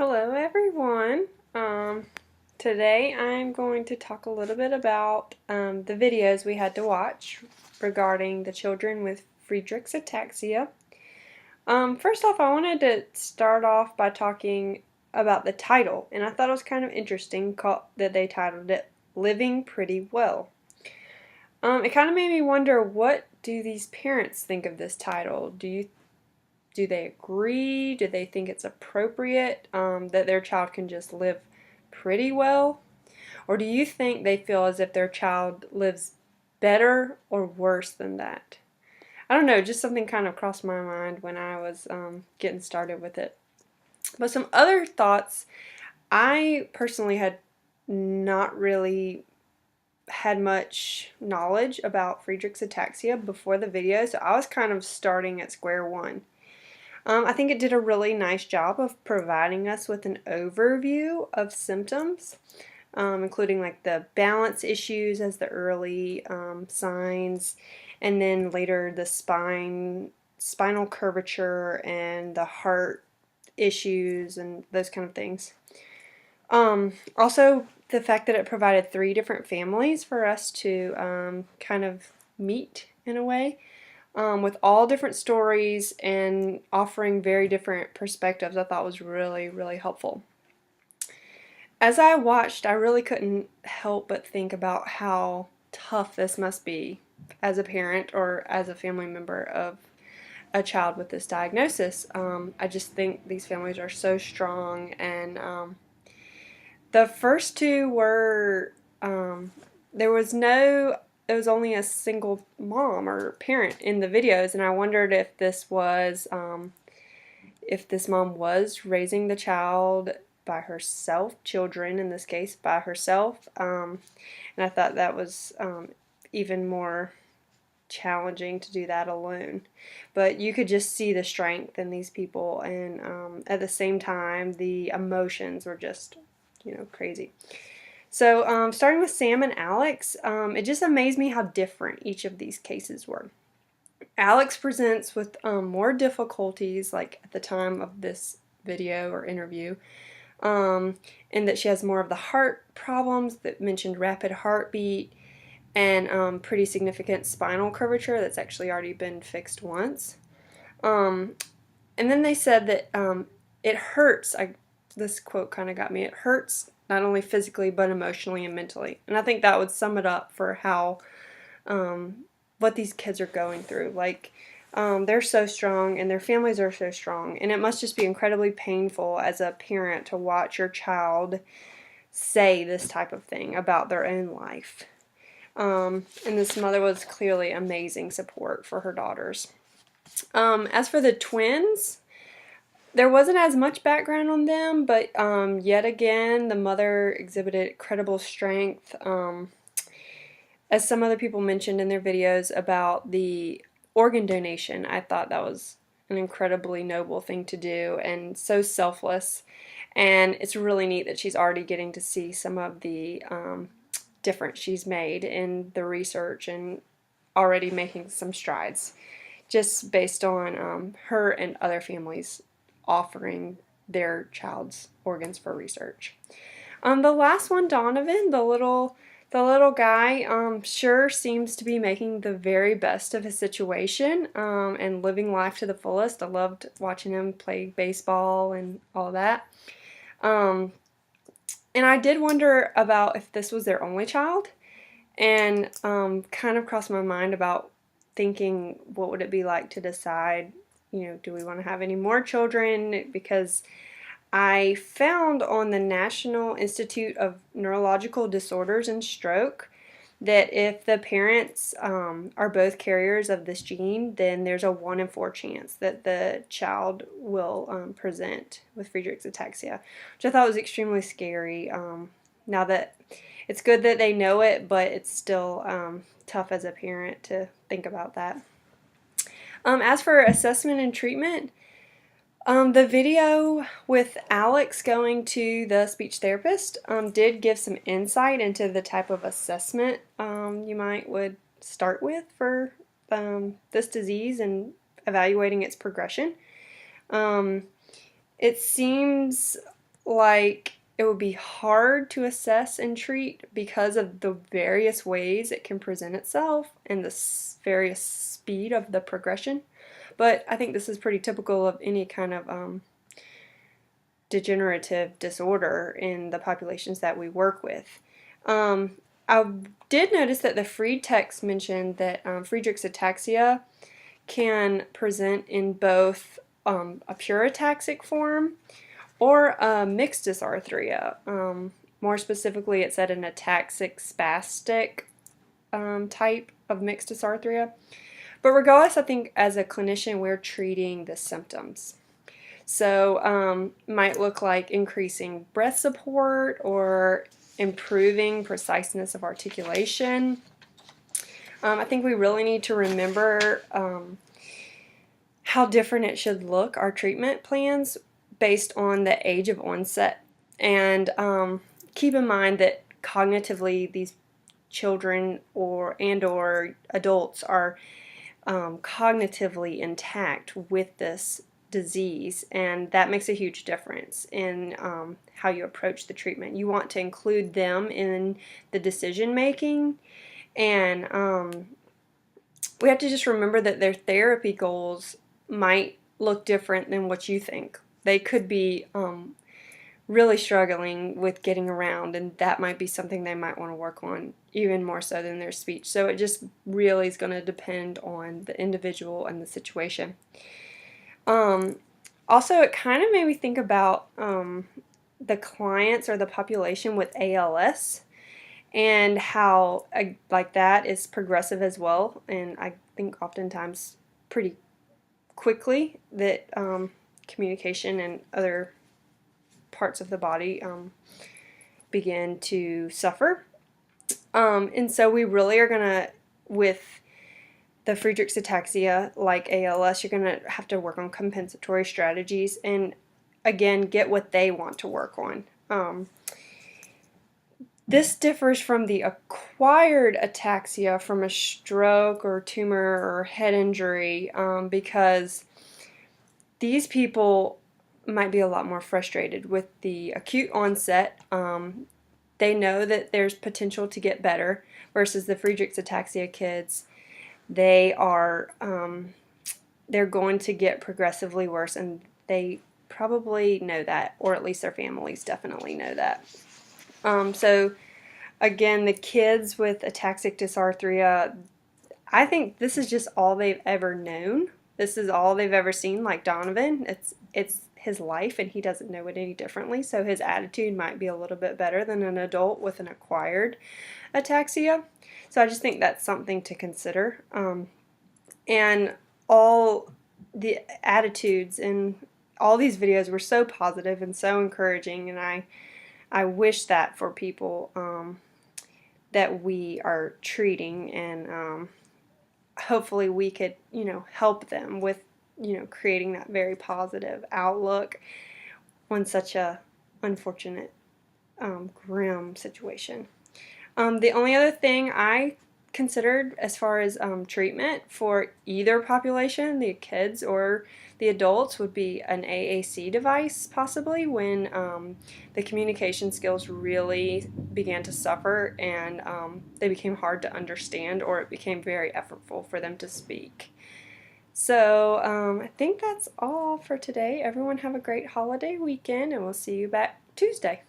Hello everyone. Today I'm going to talk a little bit about the videos we had to watch regarding the children with Friedrich's ataxia. First off, I wanted to start off by talking about the title, and I thought it was kind of interesting that they titled it Living Pretty Well. It kind of made me wonder, what do these parents think of this title? Do they agree? Do they think it's appropriate that their child can just live pretty well? Or do you think they feel as if their child lives better or worse than that? I don't know, just something kind of crossed my mind when I was getting started with it. But some other thoughts, I personally had not really had much knowledge about Friedrich's ataxia before the video, so I was kind of starting at square one. I think it did a really nice job of providing us with an overview of symptoms, including like the balance issues as the early signs, and then later the spinal curvature and the heart issues and those kind of things. Also, the fact that it provided 3 different families for us to kind of meet in a way. With all different stories and offering very different perspectives, I thought was really, really helpful. As I watched, I really couldn't help but think about how tough this must be as a parent or as a family member of a child with this diagnosis. I just think these families are so strong, and the first 2 were, there was no, it was only a single mom or parent in the videos, and I wondered if this was, if this mom was raising the child by herself, children in this case, by herself, and I thought that was even more challenging to do that alone. But you could just see the strength in these people, and at the same time, the emotions were just, crazy. So starting with Sam and Alex, it just amazed me how different each of these cases were. Alex presents with more difficulties, like at the time of this video or interview, and that she has more of the heart problems that mentioned rapid heartbeat and pretty significant spinal curvature that's actually already been fixed once. And then they said that it hurts. This quote kind of got me. It hurts not only physically but emotionally and mentally. And I think that would sum it up for how what these kids are going through. Like, they're so strong and their families are so strong, and it must just be incredibly painful as a parent to watch your child say this type of thing about their own life. And this mother was clearly amazing support for her daughters. As for the twins, there wasn't as much background on them, but yet again, the mother exhibited incredible strength. As some other people mentioned in their videos about the organ donation, I thought that was an incredibly noble thing to do and so selfless. And it's really neat that she's already getting to see some of the difference she's made in the research and already making some strides just based on her and other families offering their child's organs for research. The last one, Donovan, the little guy, sure seems to be making the very best of his situation and living life to the fullest. I loved watching him play baseball and all that. And I did wonder about if this was their only child, and kind of crossed my mind about thinking, what would it be like to decide, do we want to have any more children? Because I found on the National Institute of Neurological Disorders and Stroke that if the parents are both carriers of this gene, then there's a 1 in 4 chance that the child will present with Friedrich's ataxia, which I thought was extremely scary. Now that it's good that they know it, but it's still tough as a parent to think about that. As for assessment and treatment, the video with Alex going to the speech therapist did give some insight into the type of assessment you would start with for this disease and evaluating its progression. It seems like it would be hard to assess and treat because of the various ways it can present itself and the various speed of the progression. But I think this is pretty typical of any kind of degenerative disorder in the populations that we work with. I did notice that the Fried text mentioned that Friedrich's ataxia can present in both a pure ataxic form or a mixed dysarthria. More specifically, it said an ataxic spastic type of mixed dysarthria. But regardless, I think as a clinician, we're treating the symptoms. So might look like increasing breath support or improving preciseness of articulation. I think we really need to remember how different it should look, our treatment plans, based on the age of onset. And keep in mind that cognitively these children or adults are cognitively intact with this disease, and that makes a huge difference in how you approach the treatment. You want to include them in the decision making, and we have to just remember that their therapy goals might look different than what you think. They could be really struggling with getting around, and that might be something they might want to work on even more so than their speech. So it just really is going to depend on the individual and the situation. Also, it kind of made me think about the clients or the population with ALS and how like that is progressive as well, and I think oftentimes pretty quickly that communication and other parts of the body begin to suffer. And so we really are going to, with the Friedrich's ataxia, like ALS, you're going to have to work on compensatory strategies and, again, get what they want to work on. This differs from the acquired ataxia from a stroke or tumor or head injury because these people might be a lot more frustrated with the acute onset. They know that there's potential to get better versus the Friedrich's ataxia kids. They are they're going to get progressively worse, and they probably know that, or at least their families definitely know that. So again, the kids with ataxic dysarthria, I think this is just all they've ever known. This is all they've ever seen. Like Donovan, it's his life, and he doesn't know it any differently. So his attitude might be a little bit better than an adult with an acquired ataxia. So I just think that's something to consider. And all the attitudes in all these videos were so positive and so encouraging, and I wish that for people that we are treating, and hopefully we could, help them with, creating that very positive outlook on such a unfortunate, grim situation. The only other thing I considered as far as treatment for either population, the kids or the adults, would be an AAC device, possibly, when the communication skills really began to suffer and they became hard to understand, or it became very effortful for them to speak. So I think that's all for today. Everyone have a great holiday weekend, and we'll see you back Tuesday.